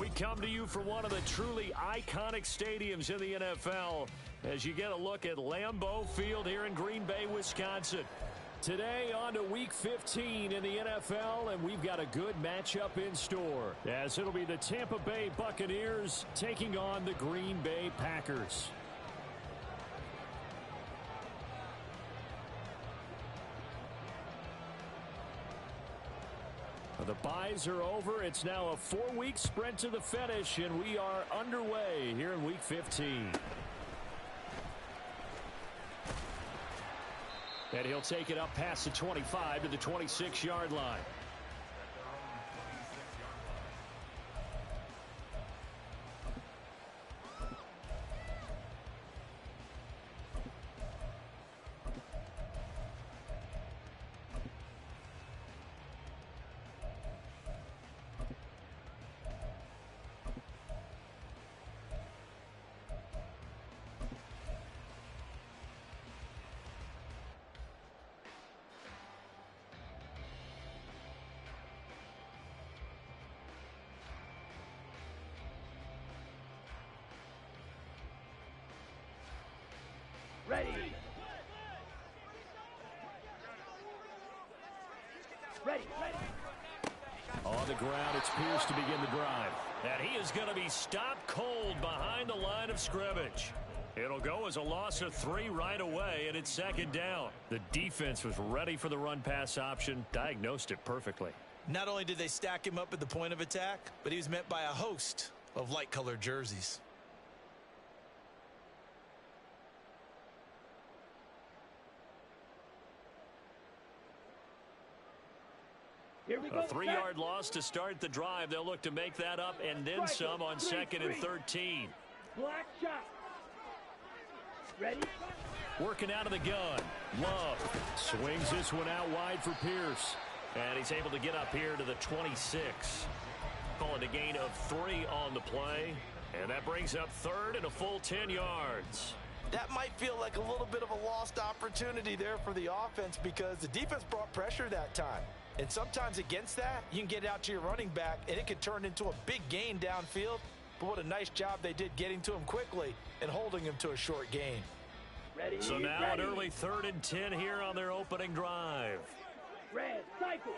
We come to you from one of the truly iconic stadiums in the NFL as you get a look at Lambeau Field here in Green Bay, Wisconsin. Today on to Week 15 in the NFL, and we've got a good matchup in store as it'll be the Tampa Bay Buccaneers taking on the Green Bay Packers. The byes are over. It's now a 4-week sprint to the finish, and we are underway here in Week 15. And he'll take it up past the 25 to the 26-yard line. Ready. On the ground, it's Pierce to begin the drive. And he is going to be stopped cold behind the line of scrimmage. It'll go as a loss of 3 right away, and it's second down. The defense was ready for the run-pass option, diagnosed it perfectly. Not only did they stack him up at the point of attack, but he was met by a host of light-colored jerseys. Here we go. A 3-yard loss to start the drive. They'll look to make that up and then some on 2nd and 13. Black shot. Ready? Working out of the gun. Love swings this one out wide for Pierce. And he's able to get up here to the 26. Calling a gain of 3 on the play. And that brings up 3rd and a full 10 yards. That might feel like a little bit of a lost opportunity there for the offense because the defense brought pressure that time. And sometimes against that, you can get out to your running back, and it can turn into a big gain downfield. But what a nice job they did getting to him quickly and holding him to a short gain. Ready. So now an early 3rd and 10 here on their opening drive. Red, cycle.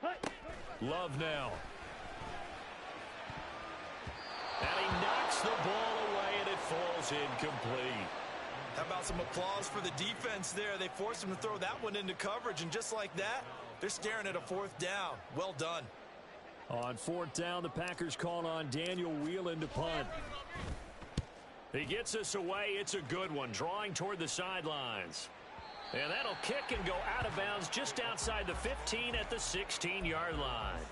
Hut. Love now. And he knocks the ball away, and it falls incomplete. How about some applause for the defense there? They forced him to throw that one into coverage, and just like that, they're staring at a 4th down. Well done. On 4th down, the Packers call on Daniel Whelan to punt. He gets us away. It's a good one, drawing toward the sidelines. And that'll kick and go out of bounds just outside the 15 at the 16-yard line.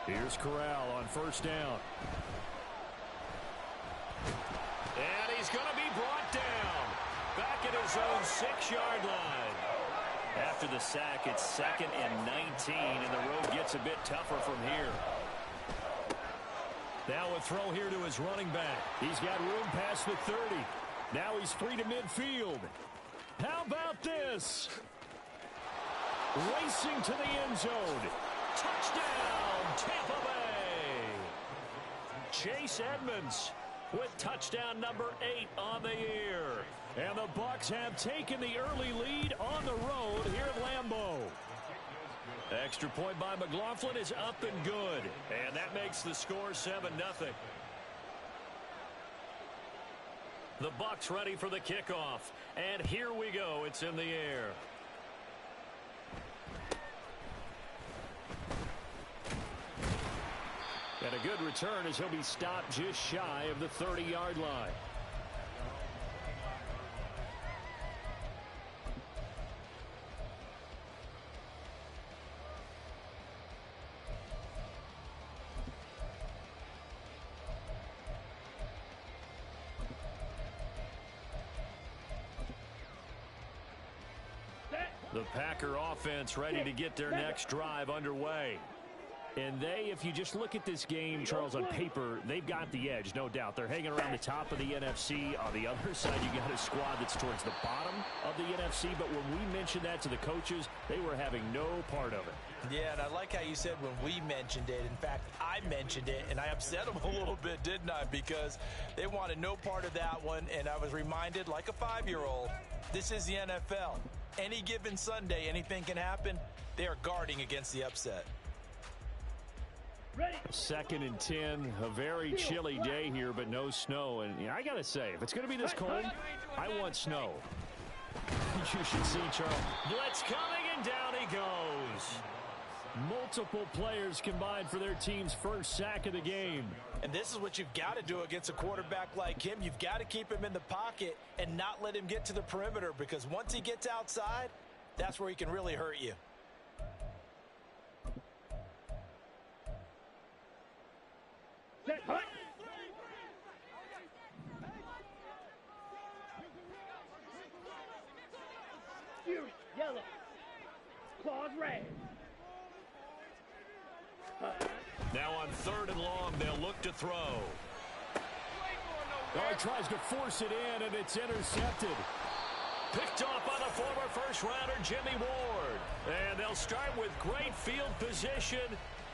Here's Corral on 1st down. And he's going to be brought down. Back at his own 6-yard line. After the sack, it's 2nd and 19, and the road gets a bit tougher from here. Now a throw here to his running back. He's got room past the 30. Now he's free to midfield. How about this? Racing to the end zone. Touchdown, Tampa Bay. Chase Edmonds with touchdown number 8 on the year. And the Bucs have taken the early lead on the road here at Lambeau. Extra point by McLaughlin is up and good. And that makes the score 7-0. The Bucs ready for the kickoff. And here we go. It's in the air. And a good return as he'll be stopped just shy of the 30-yard line. The Packer offense ready to get their next drive underway. And if you just look at this game, Charles, on paper, they've got the edge, no doubt. They're hanging around the top of the NFC. On the other side, you got a squad that's towards the bottom of the NFC. But when we mentioned that to the coaches, they were having no part of it. Yeah, and I like how you said when we mentioned it. In fact, I mentioned it, and I upset them a little bit, didn't I? Because they wanted no part of that one, and I was reminded, like a 5-year-old, this is the NFL. Any given Sunday, anything can happen. They are guarding against the upset. Ready. 2nd and 10, a very chilly day here, but no snow. And I got to say, if it's going to be this cold, I want snow. You should see, Charles. Blitz coming, and down he goes. Multiple players combined for their team's first sack of the game. And this is what you've got to do against a quarterback like him. You've got to keep him in the pocket and not let him get to the perimeter, because once he gets outside, that's where he can really hurt you. Set, hut. Fury, yellow. Claws red. Now on 3rd and long, they'll look to throw. He tries to force it in, and it's intercepted. Picked off by the former first-rounder, Jimmy Ward. And they'll start with great field position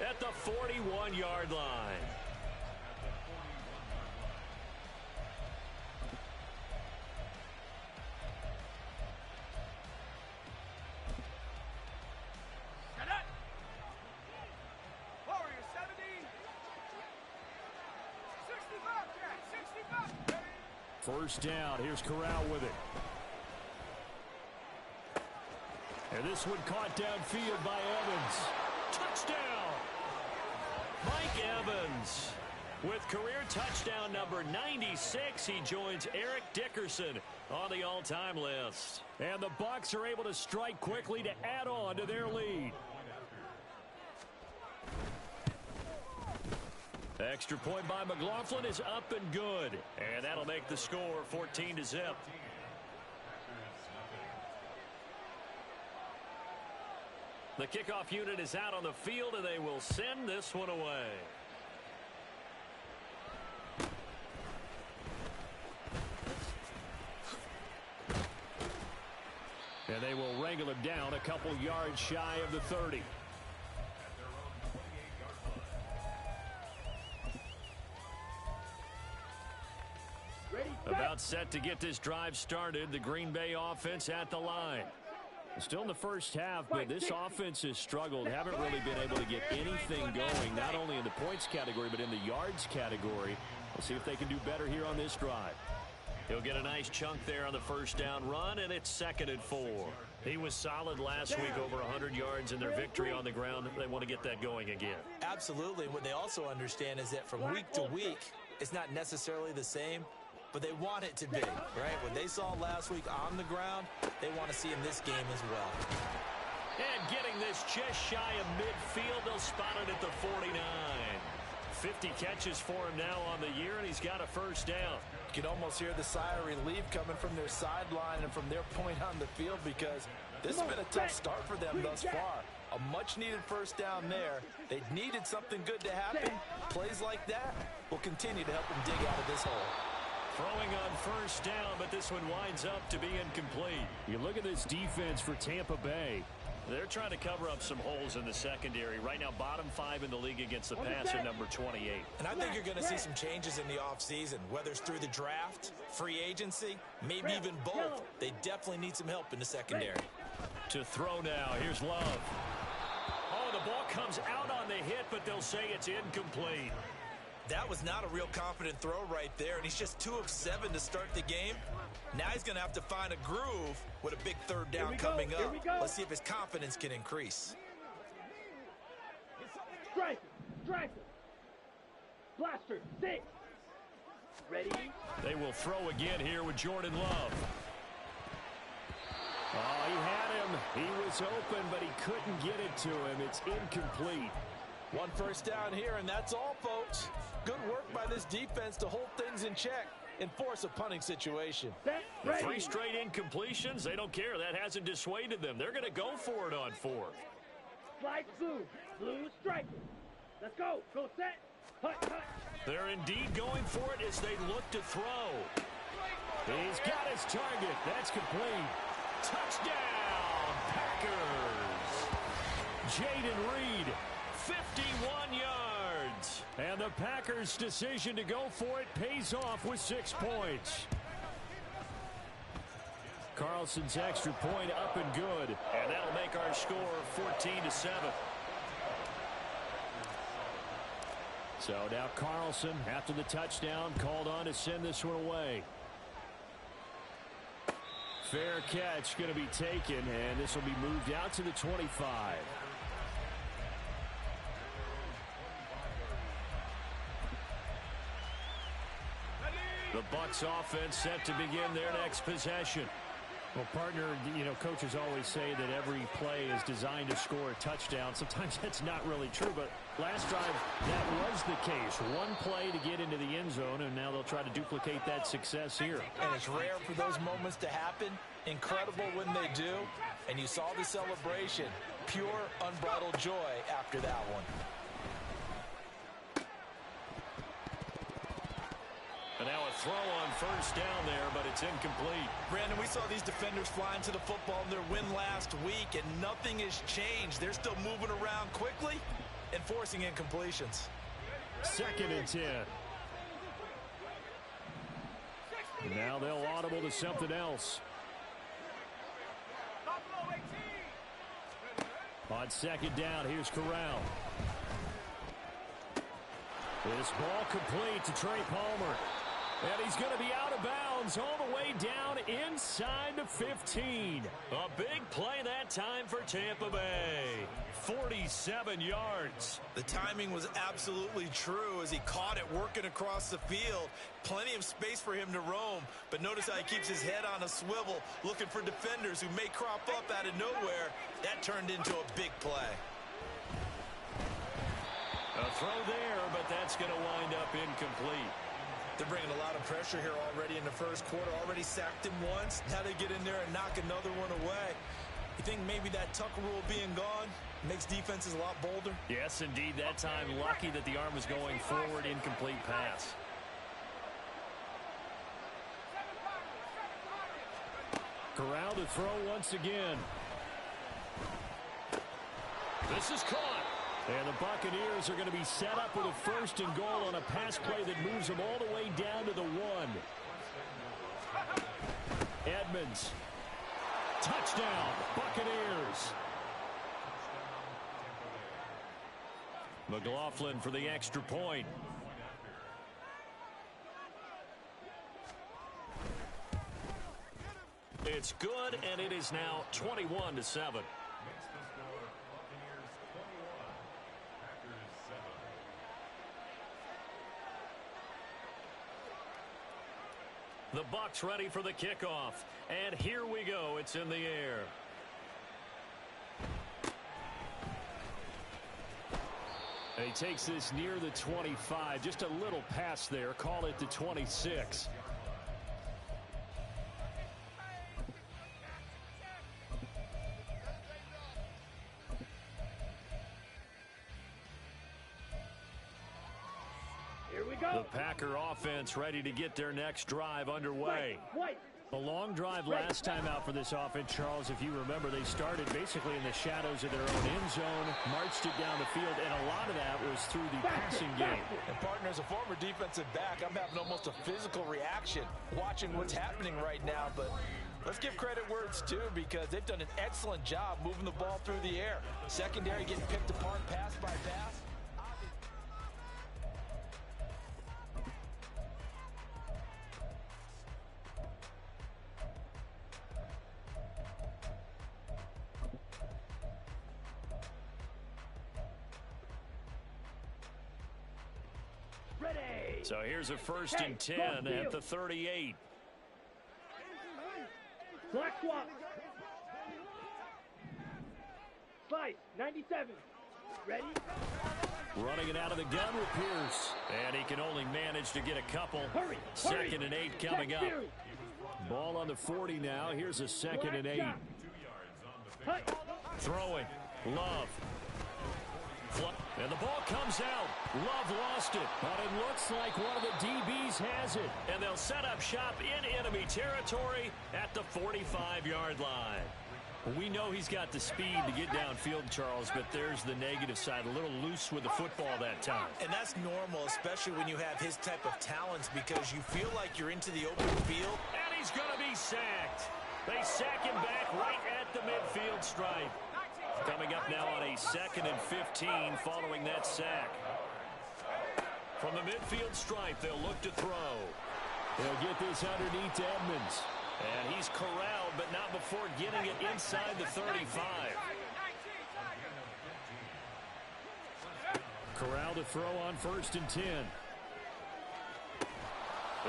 at the 41-yard line. First down. Here's Corral with it. And this one caught downfield by Evans. Touchdown! Mike Evans with career touchdown number 96. He joins Eric Dickerson on the all-time list. And the Bucs are able to strike quickly to add on to their lead. Extra point by McLaughlin is up and good. And that'll make the score 14-0. The kickoff unit is out on the field, and they will send this one away. And they will wrangle him down a couple yards shy of the 30. About set to get this drive started. The Green Bay offense at the line. Still in the first half, but this offense has struggled. Haven't really been able to get anything going, not only in the points category, but in the yards category. We'll see if they can do better here on this drive. He'll get a nice chunk there on the first down run, and it's 2nd and 4. He was solid last week, over 100 yards in their victory on the ground. They want to get that going again. Absolutely. What they also understand is that from week to week, it's not necessarily the same, but they want it to be, right? What they saw last week on the ground, they want to see in this game as well. And getting this just shy of midfield, they'll spot it at the 49. 50 catches for him now on the year, and he's got a first down. You can almost hear the sigh of relief coming from their sideline and from their point on the field, because this has been a tough start for them thus far. A much-needed first down there. They needed something good to happen. Plays like that will continue to help them dig out of this hole. Throwing on first down, but this one winds up to be incomplete. You look at this defense for Tampa Bay. They're trying to cover up some holes in the secondary. Right now, bottom 5 in the league against the pass at number 28. And I think you're going to see some changes in the offseason, whether it's through the draft, free agency, maybe even both. They definitely need some help in the secondary. To throw now, here's Love. Oh, the ball comes out on the hit, but they'll say it's incomplete. That was not a real confident throw right there, and he's just 2 of 7 to start the game. Now he's going to have to find a groove with a big third down coming up. Let's see if his confidence can increase. Strike, blaster, 6. Ready? They will throw again here with Jordan Love. Oh, he had him. He was open, but he couldn't get it to him. It's incomplete. 1 first down here, and that's all, folks. Good work by this defense to hold things in check. and force a punting situation. Set, The ready. 3 straight incompletions, they don't care. That hasn't dissuaded them. They're going to go for it on 4th. Slide blue. Blue is striking. Let's go. Go set. Hut, hut. They're indeed going for it as they look to throw. He's got his target. That's complete. Touchdown, Packers. Jaden Reed, 51 yards. And the Packers' decision to go for it pays off with 6 points. Carlson's extra point up and good. And that'll make our score 14-7. So now Carlson, after the touchdown, called on to send this one away. Fair catch going to be taken, and this will be moved out to the 25. The Bucs offense set to begin their next possession. Well, partner, coaches always say that every play is designed to score a touchdown. Sometimes that's not really true, but last drive, that was the case. One play to get into the end zone, and now they'll try to duplicate that success here. And it's rare for those moments to happen. Incredible when they do. And you saw the celebration. Pure, unbridled joy after that one. And now a throw on first down there, but it's incomplete. Brandon, we saw these defenders flying to the football in their win last week, and nothing has changed. They're still moving around quickly and forcing incompletions. 2nd and 10. Now they'll audible to something else. On 2nd down, here's Corral. This ball complete to Trey Palmer. And he's going to be out of bounds all the way down inside the 15. A big play that time for Tampa Bay. 47 yards. The timing was absolutely true as he caught it working across the field. Plenty of space for him to roam. But notice how he keeps his head on a swivel, looking for defenders who may crop up out of nowhere. That turned into a big play. A throw there, but that's going to wind up incomplete. They're bringing a lot of pressure here already in the first quarter. Already sacked him once. Now they get in there and knock another one away. You think maybe that Tucker rule being gone makes defenses a lot bolder? Yes, indeed. That time, lucky that the arm was going forward. Incomplete pass. Corral to throw once again. This is caught. And the Buccaneers are going to be set up with a 1st and goal on a pass play that moves them all the way down to the 1. Edmonds. Touchdown, Buccaneers. McLaughlin for the extra point. It's good, and it is now 21-7. The Bucs ready for the kickoff. And here we go. It's in the air. And he takes this near the 25. Just a little pass there. Call it the 26. The Packer offense ready to get their next drive underway. A long drive last time out for this offense, Charles. If you remember, they started basically in the shadows of their own end zone, marched it down the field, and a lot of that was through the passing game. And partner, as a former defensive back, I'm having almost a physical reaction watching what's happening right now. But let's give credit where it's due, because they've done an excellent job moving the ball through the air. Secondary getting picked apart pass by pass. So here's a 1st and 10 at the 38. Black swap. Slice, 97. Ready? Running it out of the gun with Pierce. And he can only manage to get a couple. Hurry, Second and 8 coming up. Fury. Ball on the 40 now. Here's a second and 8. Hut. Throwing. Love. And the ball comes out. Love lost it. But it looks like one of the DBs has it. And they'll set up shop in enemy territory at the 45-yard line. We know he's got the speed to get downfield, Charles, but there's the negative side. A little loose with the football that time. And that's normal, especially when you have his type of talents, because you feel like you're into the open field. And he's going to be sacked. They sack him back right at the midfield stripe. Coming up now on a 2nd and 15 following that sack. From the midfield stripe, they'll look to throw. They'll get this underneath to Edmonds. And he's corralled, but not before getting it inside the 35. Corral to throw on 1st and 10.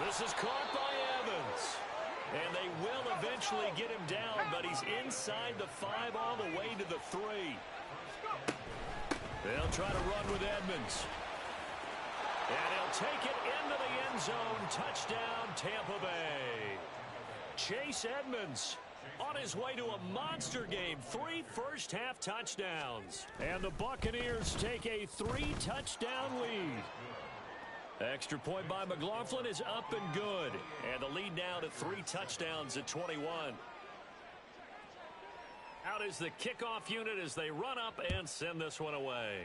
This is caught by Evans. And they will eventually get him down, but he's inside the 5 all the way to the 3. They'll try to run with Edmonds. And he'll take it into the end zone. Touchdown, Tampa Bay. Chase Edmonds on his way to a monster game. 3 first-half touchdowns. And the Buccaneers take a 3-touchdown lead. Extra point by McLaughlin is up and good. And the lead now to 3 touchdowns at 21. Out is the kickoff unit as they run up and send this one away.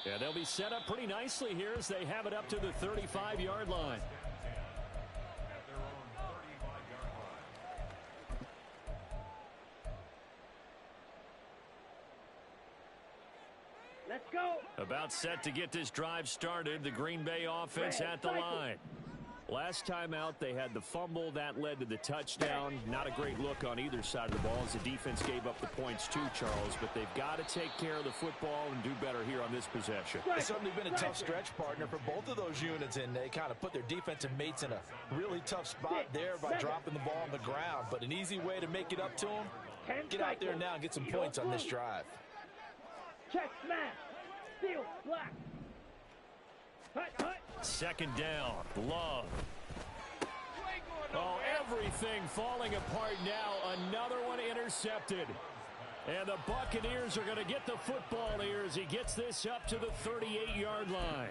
Yeah, they'll be set up pretty nicely here as they have it up to the 35-yard line. Let's go. About set to get this drive started. The Green Bay offense at the line. Last time out, they had the fumble. That led to the touchdown. Not a great look on either side of the ball as the defense gave up the points too, Charles. But they've got to take care of the football and do better here on this possession. It's certainly been a tough stretch, partner, for both of those units, and they kind of put their defensive mates in a really tough spot there by dropping the ball on the ground. But an easy way to make it up to them, get out there now and get some points on this drive. Check, smash. Steal, black. Hut, hut. 2nd down. Love. Oh, everything falling apart now. Another one intercepted. And the Buccaneers are going to get the football here as he gets this up to the 38-yard line.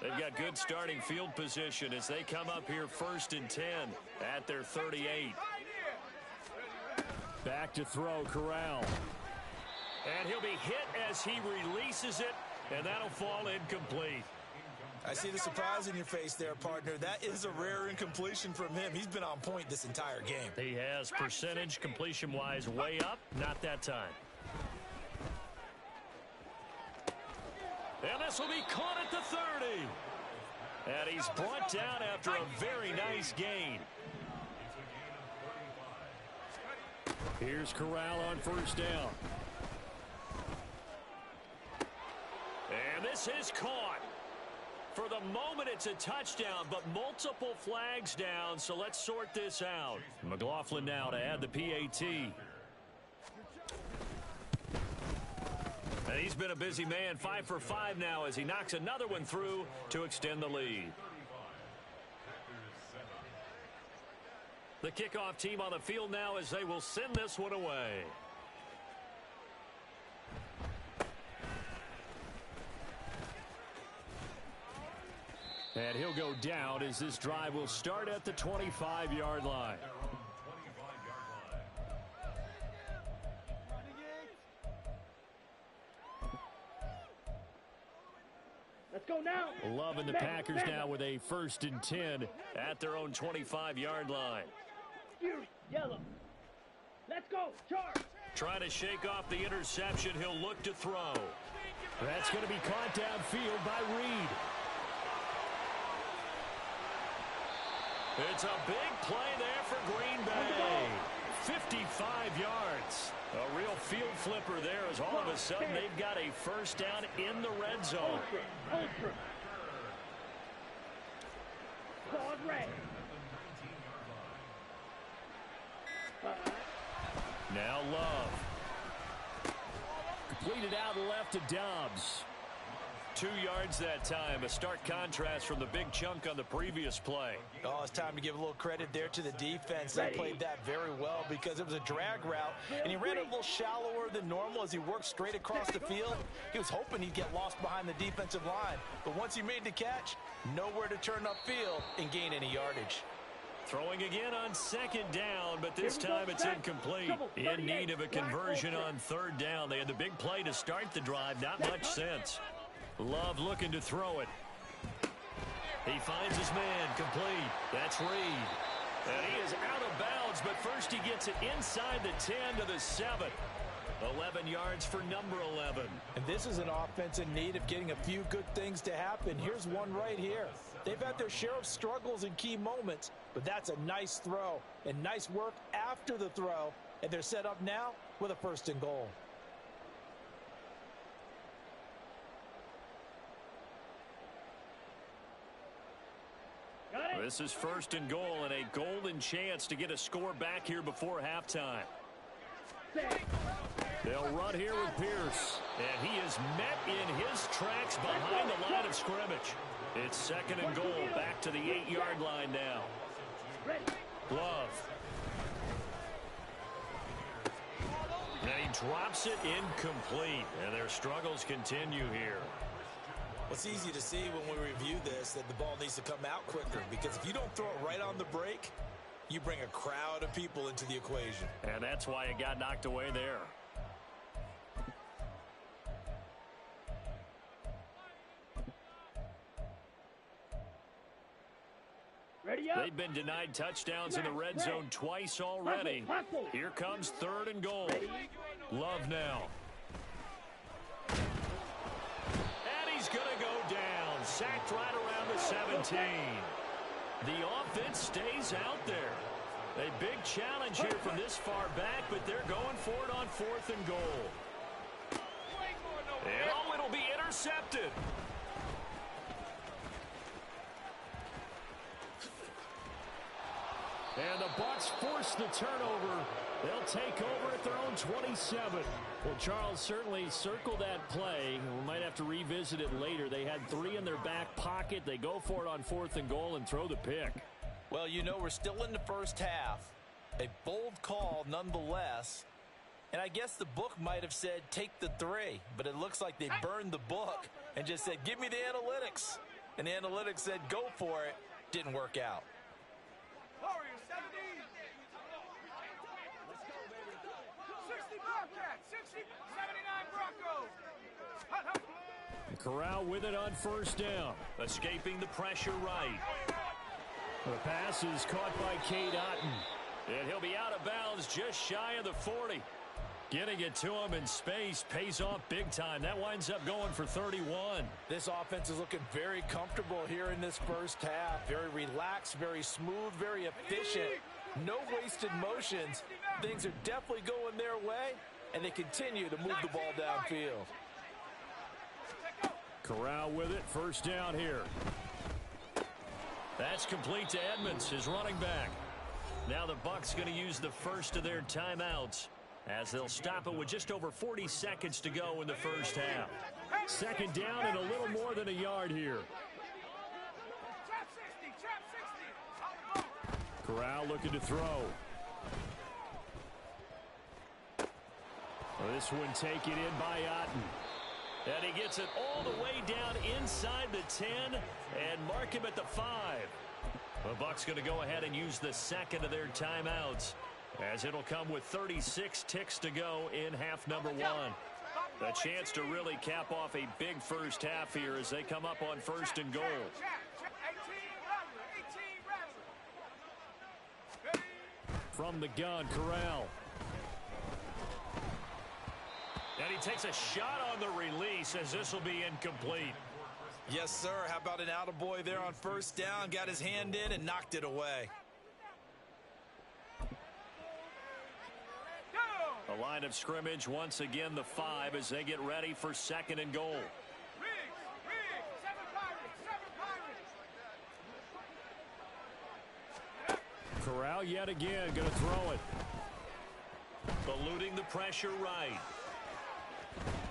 They've got good starting field position as they come up here 1st and 10 at their 38. Back to throw, Corral. And he'll be hit as he releases it, and that'll fall incomplete. I see the surprise in your face there, partner. That is a rare incompletion from him. He's been on point this entire game. He has percentage completion-wise way up, not that time. And this will be caught at the 30. And he's brought down after a very nice gain. Here's Corral on 1st down. And this is caught. For the moment, it's a touchdown, but multiple flags down, so let's sort this out. McLaughlin now to add the PAT. And he's been a busy man, 5 for 5 now as he knocks another one through to extend the lead. The kickoff team on the field now as they will send this one away. And he'll go down as this drive will start at the 25-yard line. Let's go now. Love and the Packers now with a 1st and 10 at their own 25-yard line. Fury, yellow. Let's go. Charge. Trying to shake off the interception. He'll look to throw. That's going to be caught downfield by Reed. It's a big play there for Green Bay. 55 yards. A real field flipper there as all of a sudden they've got a 1st down in the red zone. Now Love. Completed out left to Dobbs. 2 yards that time. A stark contrast from the big chunk on the previous play. Oh, it's time to give a little credit there to the defense. They played that very well because it was a drag route, and he ran it a little shallower than normal as he worked straight across the field. He was hoping he'd get lost behind the defensive line, but once he made the catch, nowhere to turn upfield and gain any yardage. Throwing again on second down, but this time it's incomplete. In need of a conversion on third down. They had the big play to start the drive. Not much sense. Love looking to throw it. He finds his man. Complete. That's Reed. And he is out of bounds, but first he gets it inside the 10 to the 7. 11 yards for number 11. And this is an offense in need of getting a few good things to happen. Here's one right here. They've had their share of struggles in key moments, but that's a nice throw and nice work after the throw. And they're set up now with a 1st and goal. This is 1st and goal and a golden chance to get a score back here before halftime. They'll run here with Pierce. And he is met in his tracks behind the line of scrimmage. It's 2nd and goal back to the 8-yard line now. Love. And he drops it incomplete. And their struggles continue here. It's easy to see when we review this that the ball needs to come out quicker, because if you don't throw it right on the break, you bring a crowd of people into the equation. And that's why it got knocked away there. They've been denied touchdowns in the red zone twice already. Here comes 3rd and goal. Love now. Going to go down. Sacked right around the 17. The offense stays out there. A big challenge here from this far back, but they're going for it on 4th and goal. And oh, it'll be intercepted. And the Bucs force the turnover. They'll take over at their own 27. Well, Charles, certainly circle that play. We might have to revisit it later. They had 3 in their back pocket. They go for it on 4th and goal and throw the pick. Well, you know, we're still in the first half. A bold call nonetheless. And I guess the book might have said take the 3, but it looks like they burned the book and just said, give me the analytics. And the analytics said, go for it. Didn't work out. Warriors 17. Let's go, baby. 60 Bobcats, 60, 79 Broncos. Corral with it on 1st down. Escaping the pressure right. The pass is caught by Cade Otton. And he'll be out of bounds just shy of the 40. Getting it to him in space pays off big time. That winds up going for 31. This offense is looking very comfortable here in this first half. Very relaxed, very smooth, very efficient. No wasted motions. Things are definitely going their way, and they continue to move the ball downfield. Corral with it. 1st down here. That's complete to Edmonds, his running back. Now the Bucs going to use the first of their timeouts, as they'll stop it with just over 40 seconds to go in the first half. 2nd down and a little more than a yard here. Corral looking to throw. This one taken in by Otton. And he gets it all the way down inside the 10 and mark him at the 5. The Bucs going to go ahead and use the 2nd of their timeouts, as it'll come with 36 ticks to go in half number 1. A chance to really cap off a big first half here as they come up on 1st and goal. From the gun, Corral. And he takes a shot on the release, as this will be incomplete. Yes, sir. How about an attaboy there on 1st down? Got his hand in and knocked it away. The line of scrimmage, once again, the 5 as they get ready for 2nd and goal. Corral yet again going to throw it. eluding the pressure right.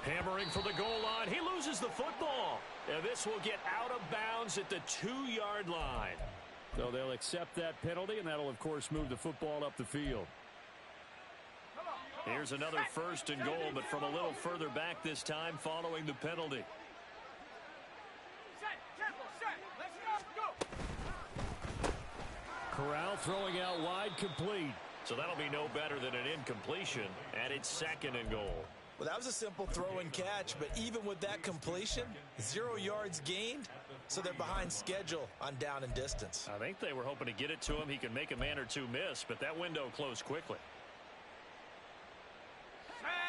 Hammering for the goal line. He loses the football. And this will get out of bounds at the 2-yard line. So they'll accept that penalty, and that'll, of course, move the football up the field. Here's another 1st and goal, but from a little further back this time following the penalty. Corral throwing out wide, complete. So that'll be no better than an incompletion, and it's 2nd and goal. Well, that was a simple throw and catch, but even with that completion, 0 yards gained, so they're behind schedule on down and distance. I think they were hoping to get it to him. He could make a man or two miss, but that window closed quickly.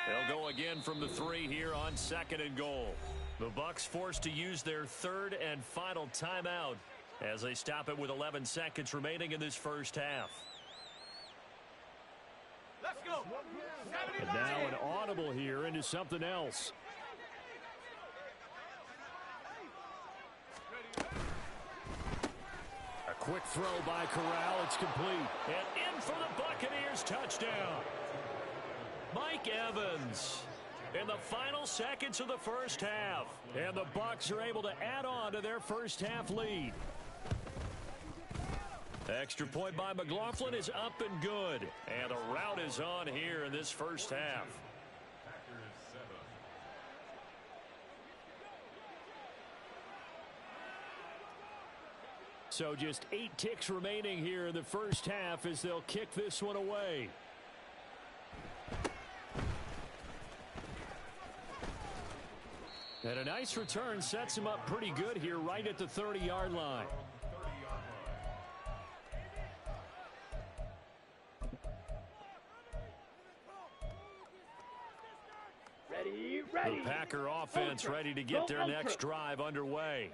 They'll go again from the 3 here on 2nd and goal. The Bucs forced to use their 3rd and final timeout as they stop it with 11 seconds remaining in this first half. Let's go. And now an audible here into something else. A quick throw by Corral. It's complete. And in for the Buccaneers touchdown. Mike Evans in the final seconds of the first half. And the Bucs are able to add on to their first half lead. Extra point by McLaughlin is up and good. And the route is on here in this first half. So just 8 ticks remaining here in the first half as they'll kick this one away. And a nice return sets him up pretty good here right at the 30-yard line. Ready. The Packer offense ready to get their next drive underway.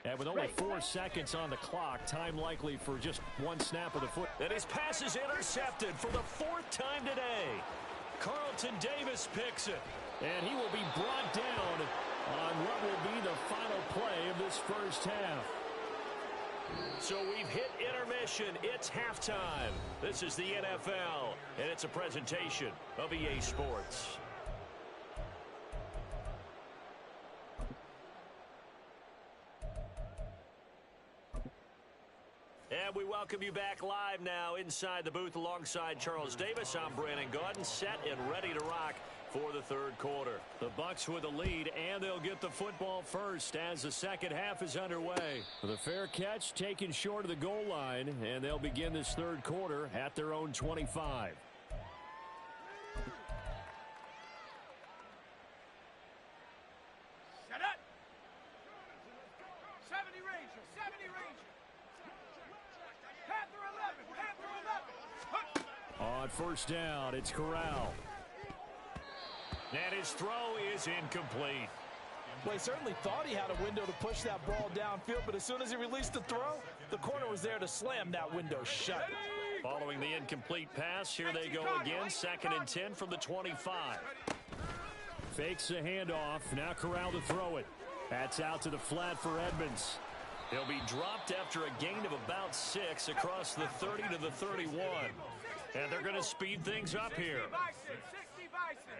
And with only 4 seconds on the clock, time likely for just one snap of the foot. And his pass is intercepted for the 4th time today. Carlton Davis picks it. And he will be brought down on what will be the final play of this first half. So we've hit intermission. It's halftime. This is the NFL, and it's a presentation of EA Sports. And we welcome you back live now inside the booth alongside Charles Davis. I'm Brandon Gaudin, set and ready to rock for the 3rd quarter. The Bucs with the lead, and they'll get the football first as the second half is underway. The fair catch taken short of the goal line, and they'll begin this 3rd quarter at their own 25. Set up. 70 Ranger, 70 Ranger. Panther 11, Panther 11. On first down, it's Corral. And his throw is incomplete. Well, he certainly thought he had a window to push that ball downfield, but as soon as he released the throw, the corner was there to slam that window shut. Following the incomplete pass, here they go again. 2nd and 10 from the 25. Fakes the handoff. Now Corral to throw it. That's out to the flat for Edmonds. He'll be dropped after a gain of about 6 across the 30 to the 31. And they're going to speed things up here. 60 Bison.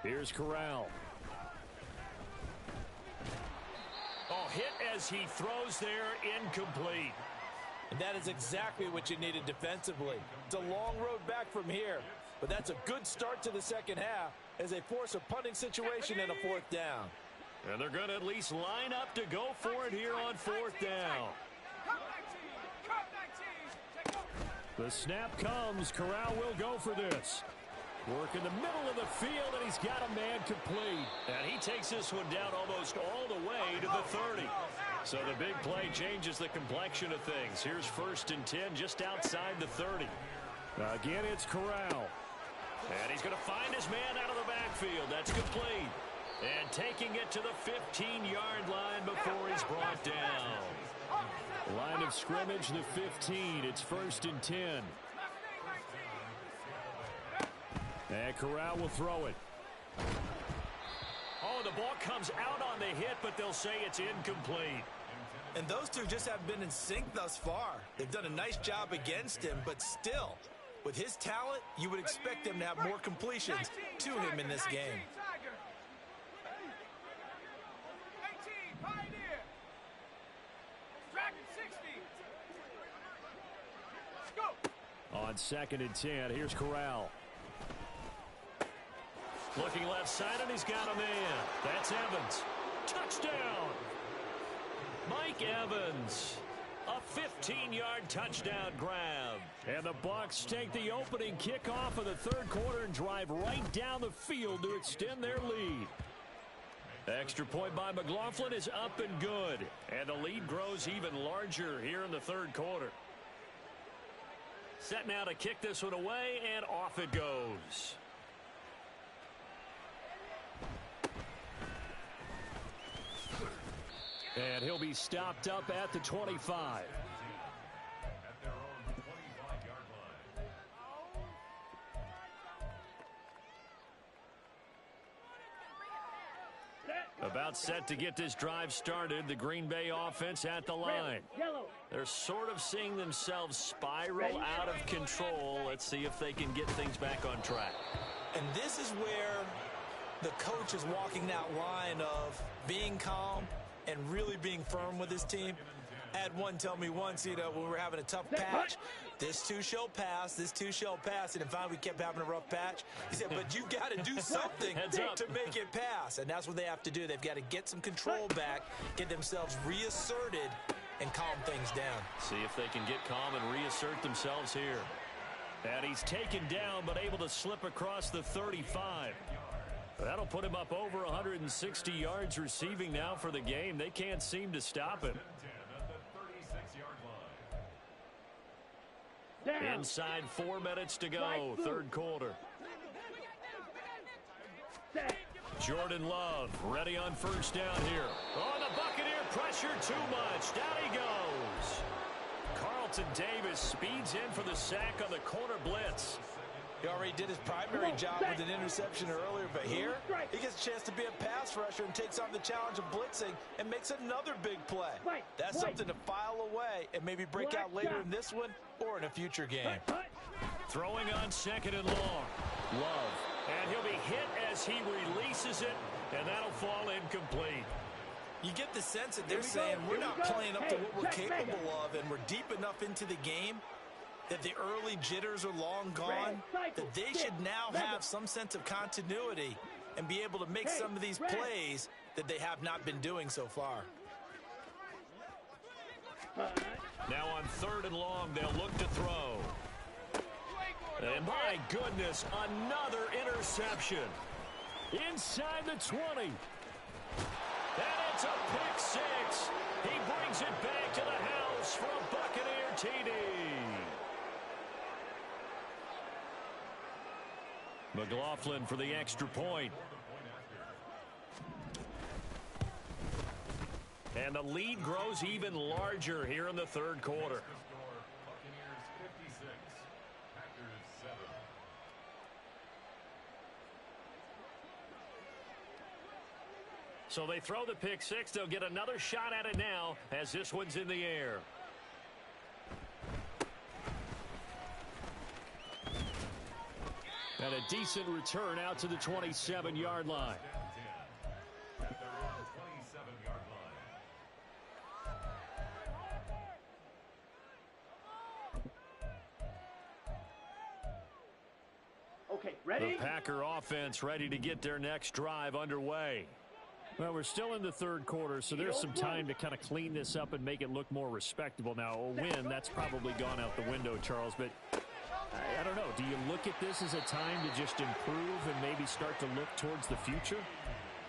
Here's Corral. Oh, hit as he throws there, incomplete. And that is exactly what you needed defensively. It's a long road back from here, but that's a good start to the second half as they force a punting situation and a 4th down. And they're going to at least line up to go for it here on 4th down. The snap comes. Corral will go for this. Work in the middle of the field, and he's got a man complete. And he takes this one down almost all the way to the 30. So the big play changes the complexion of things. Here's 1st and 10 just outside the 30. Again, it's Corral. And he's going to find his man out of the backfield. That's complete. And taking it to the 15-yard line before he's brought down. Line of scrimmage, the 15. It's 1st and 10. And Corral will throw it. Oh, the ball comes out on the hit, but they'll say it's incomplete. And those two just haven't been in sync thus far. They've done a nice job against him, but still, with his talent, you would expect them to have more completions to him in this game. On 2nd and 10, here's Corral. Looking left side, and he's got a man. That's Evans. Touchdown! Mike Evans. A 15-yard touchdown grab. And the Bucs take the opening kickoff of the third quarter and drive right down the field to extend their lead. Extra point by McLaughlin is up and good. And the lead grows even larger here in the third quarter. Set now to kick this one away, and off it goes. And he'll be stopped up at the 25. About set to get this drive started. The Green Bay offense at the line. They're sort of seeing themselves spiral out of control. Let's see if they can get things back on track. And this is where the coach is walking that line of being calm and really being firm with his team. I had one tell me once, when we were having a tough patch, this too shall pass, this too shall pass. And finally we kept having a rough patch. He said, but you got to do something to make it pass. And that's what they have to do. They've got to get some control back, get themselves reasserted, and calm things down. See if they can get calm and reassert themselves here. And he's taken down, but able to slip across the 35. That'll put him up over 160 yards receiving now for the game. They can't seem to stop him. Inside 4 minutes to go, third quarter. Jordan Love ready on first down here. Oh, the Buccaneer pressure too much. Down he goes. Carlton Davis speeds in for the sack on the corner blitz. He already did his primary job with an interception earlier, but here he gets a chance to be a pass rusher and takes on the challenge of blitzing and makes another big play. That's something to file away and maybe break out later in this one or in a future game. Throwing on 2nd and long. Love. And he'll be hit as he releases it, and that'll fall incomplete. You get the sense that they're saying we're not playing up to what we're capable of, and we're deep enough into the game that the early jitters are long gone, that they should now have some sense of continuity and be able to make some of these plays that they have not been doing so far. Now on 3rd and long, they'll look to throw. And my goodness, another interception. Inside the 20. And it's a pick six. He brings it back to the house for a Buccaneer TD. McLaughlin for the extra point. And the lead grows even larger here in the third quarter. So they throw the pick six. They'll get another shot at it now as this one's in the air. And a decent return out to the 27-yard line. Okay, ready? The Packer offense ready to get their next drive underway. Well, we're still in the third quarter, so there's some time to kind of clean this up and make it look more respectable. Now, a win, that's probably gone out the window, Charles, but I don't know. Do you look at this as a time to just improve and maybe start to look towards the future?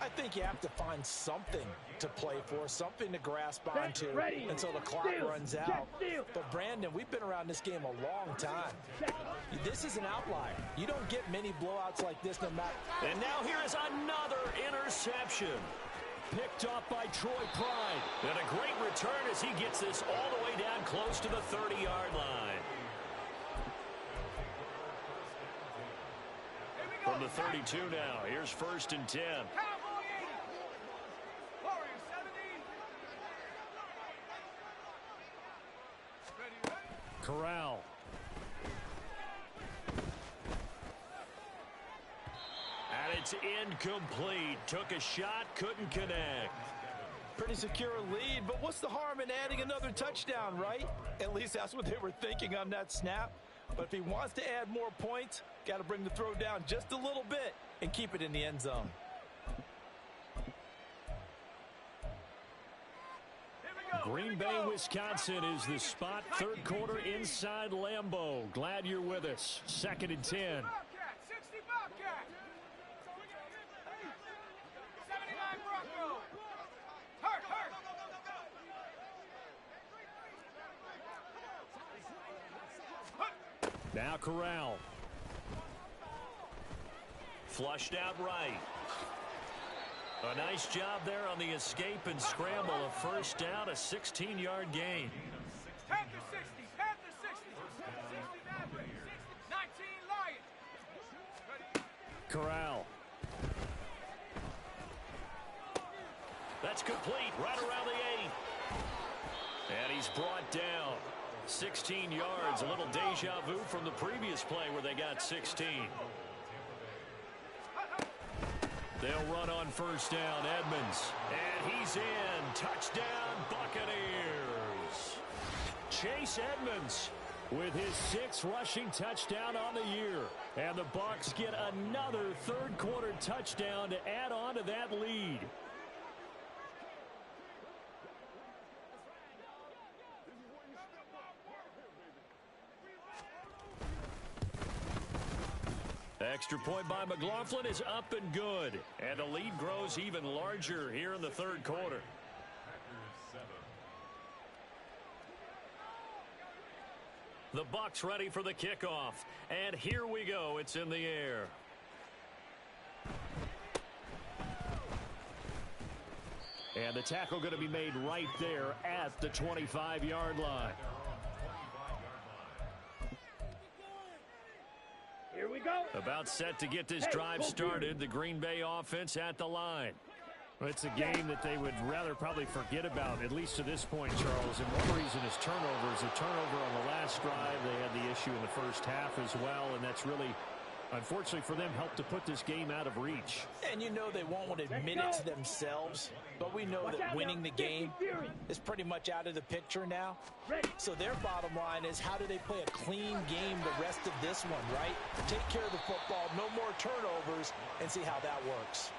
I think you have to find something to play for, something to grasp onto until the clock runs out. But, Brandon, we've been around this game a long time. This is an outlier. You don't get many blowouts like this no matter. And now here is another interception. Picked off by Troy Pride. And a great return as he gets this all the way down close to the 30-yard line. From the 32 now, here's 1st and 10. Corral. And it's incomplete. Took a shot, couldn't connect. Pretty secure lead, but what's the harm in adding another touchdown, right? At least that's what they were thinking on that snap. But if he wants to add more points, got to bring the throw down just a little bit and keep it in the end zone. Green Bay, Wisconsin is the spot. Third quarter inside Lambeau. Glad you're with us. 2nd and 10. Now Corral. Flushed out right. A nice job there on the escape and scramble. A first down, a 16-yard gain. Panther 60, Panther 60. 60 Maverick, 19 Lions. Corral. That's complete right around the 8. And he's brought down. 16 yards, a little deja vu from the previous play where they got 16. They'll run on first down, Edmonds. And he's in. Touchdown, Buccaneers. Chase Edmonds with his 6th rushing touchdown on the year. And the Bucs get another third quarter touchdown to add on to that lead. Extra point by McLaughlin is up and good. And the lead grows even larger here in the third quarter. The Bucs ready for the kickoff. And here we go. It's in the air. And the tackle going to be made right there at the 25-yard line. Here we go. About set to get this drive started. The Green Bay offense at the line. Well, it's a game that they would rather probably forget about, at least to this point, Charles. And one reason is turnovers. A turnover on the last drive. They had the issue in the first half as well, and that's really, unfortunately for them, helped to put this game out of reach. And you know they won't admit it to themselves, but we know that winning the game is pretty much out of the picture now. So their bottom line is, how do they play a clean game the rest of this one, right? Take care of the football, no more turnovers, and see how that works.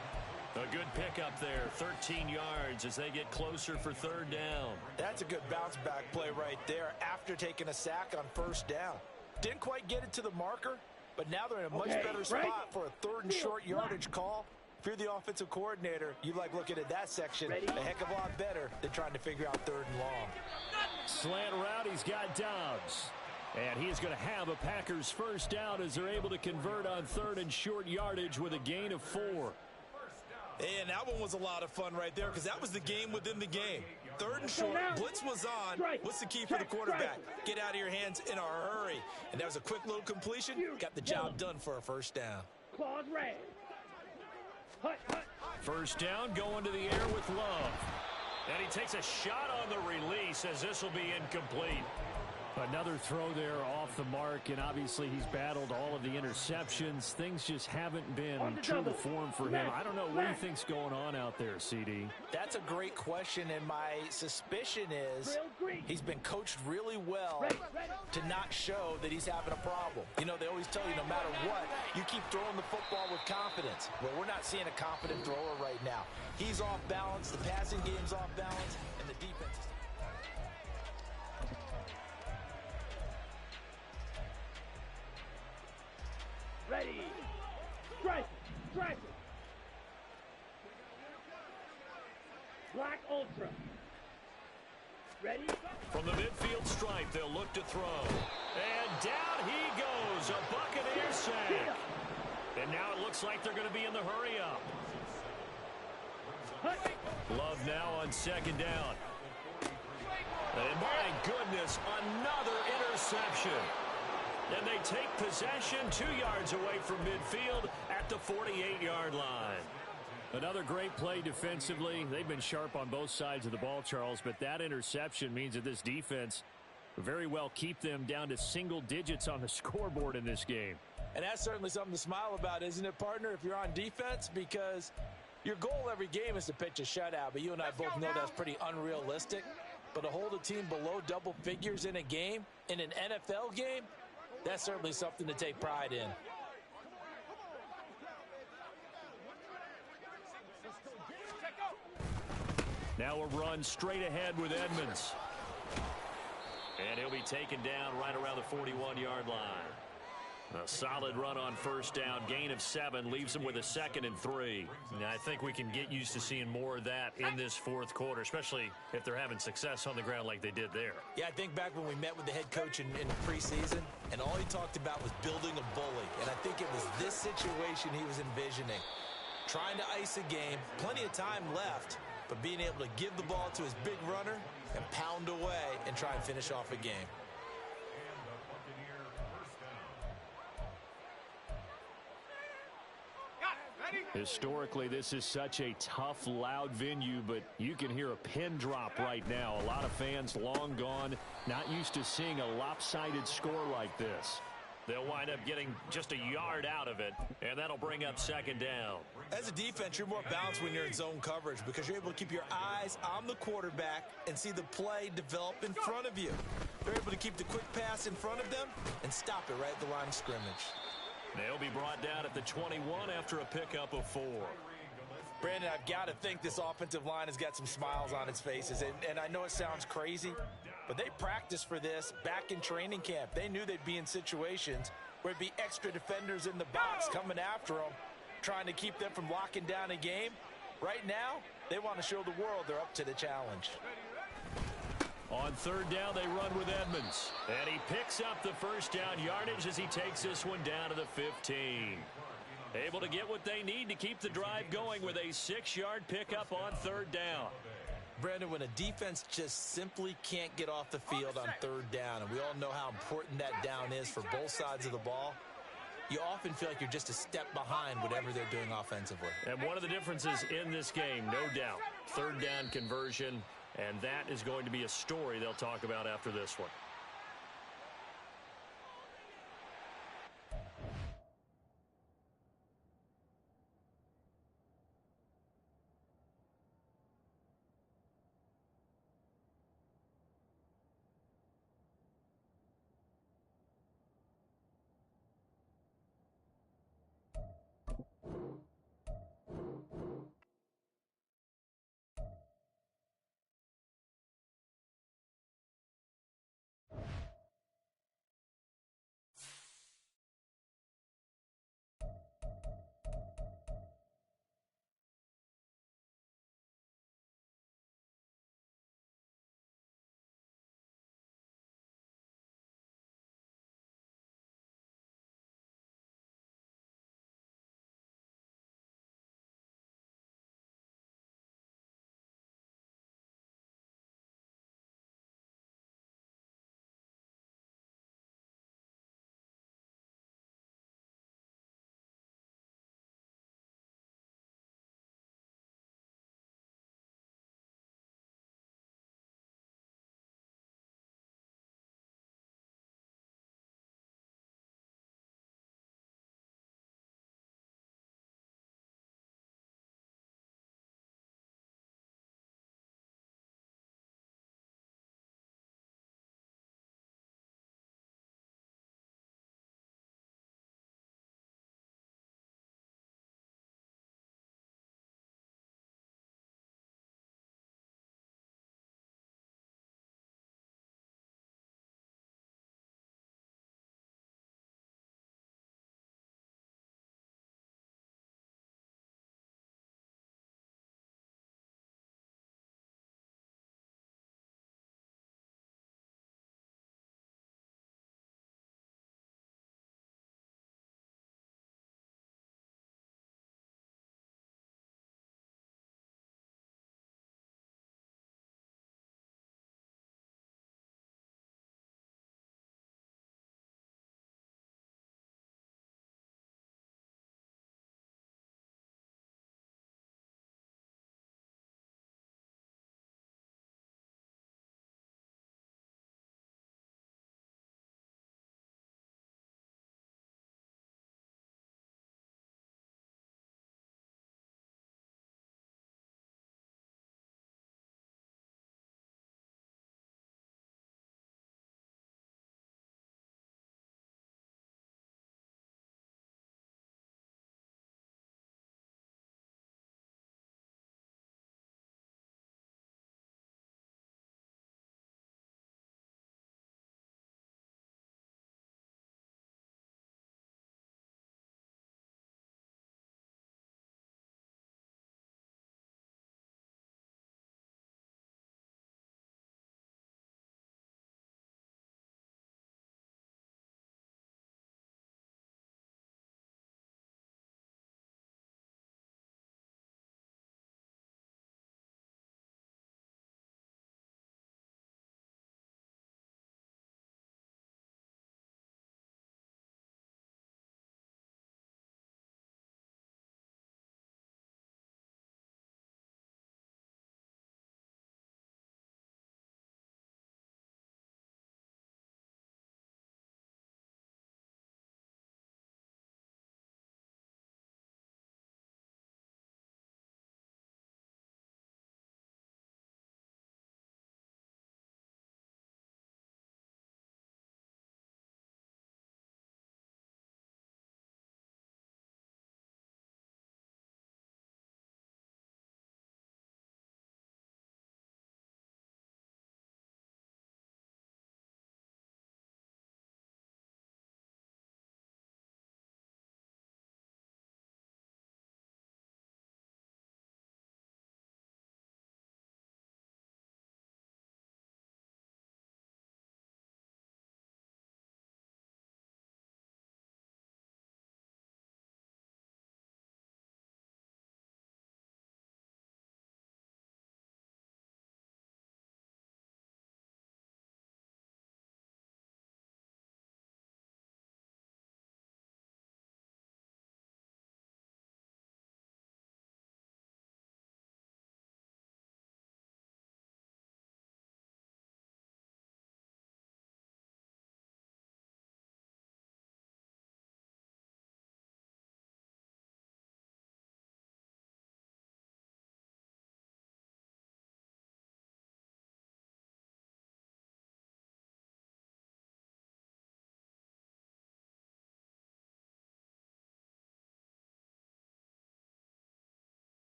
A good pickup there, 13 yards as they get closer for third down. That's a good bounce back play right there after taking a sack on first down. Didn't quite get it to the marker, but now they're in a much better spot for a 3rd and short yardage call. If you're the offensive coordinator, you like looking at that section a heck of a lot better than trying to figure out 3rd and long. Slant route, he's got Dobbs. And he's going to have a Packers first down as they're able to convert on 3rd and short yardage with a gain of 4. And that one was a lot of fun right there because that was the game within the game. 3rd and short, blitz was on. What's the key for the quarterback? Get out of your hands in a hurry. And that was a quick little completion. Got the job done for a first down. Claws red. Hut, hut. First down going to the air with Love. And he takes a shot on the release as this will be incomplete. Another throw there off the mark, and obviously he's battled all of the interceptions. Things just haven't been true to form for him. I don't know what he thinks going on out there, CD. That's a great question, and my suspicion is he's been coached really well to not show that he's having a problem. You know, they always tell you no matter what, you keep throwing the football with confidence. Well, we're not seeing a confident thrower right now. He's off balance, the passing game's off balance, and the defense is... Ready. Strike. Strike. Black Ultra. Ready. From the midfield stripe, they'll look to throw. And down he goes. A Buccaneer sack. And now it looks like they're going to be in the hurry-up. Love now on 2nd down. And my goodness, another interception. And they take possession 2 yards away from midfield at the 48-yard line. Another great play defensively. They've been sharp on both sides of the ball, Charles, but that interception means that this defense very well keep them down to single digits on the scoreboard in this game. And that's certainly something to smile about, isn't it, partner, if you're on defense? Because your goal every game is to pitch a shutout, but you and I both know that's pretty unrealistic. But to hold a team below double figures in a game, in an NFL game, that's certainly something to take pride in. Now a run straight ahead with Edmonds. And he'll be taken down right around the 41-yard line. A solid run on first down. Gain of 7 leaves him with a 2nd and 3. Now, I think we can get used to seeing more of that in this fourth quarter, especially if they're having success on the ground like they did there. Yeah, I think back when we met with the head coach in preseason, and all he talked about was building a bully. And I think it was this situation he was envisioning. Trying to ice a game, plenty of time left, but being able to give the ball to his big runner and pound away and try and finish off a game. Historically, this is such a tough, loud venue, but you can hear a pin drop right now. A lot of fans long gone, not used to seeing a lopsided score like this. They'll wind up getting just a yard out of it, and that'll bring up 2nd down. As a defense, you're more balanced when you're in zone coverage because you're able to keep your eyes on the quarterback and see the play develop in front of you. They're able to keep the quick pass in front of them and stop it right at the line of scrimmage. They'll be brought down at the 21 after a pickup of 4. Brandon, I've got to think this offensive line has got some smiles on its faces. And I know it sounds crazy, but they practiced for this back in training camp. They knew they'd be in situations where it'd be extra defenders in the box coming after them, trying to keep them from locking down a game. Right now, they want to show the world they're up to the challenge. On 3rd down, they run with Edmonds. And he picks up the first down yardage as he takes this one down to the 15. Able to get what they need to keep the drive going with a 6-yard pickup on 3rd down. Brandon, when a defense just simply can't get off the field on 3rd down, and we all know how important that down is for both sides of the ball, you often feel like you're just a step behind whatever they're doing offensively. And one of the differences in this game, no doubt, 3rd down conversion. And that is going to be a story they'll talk about after this one.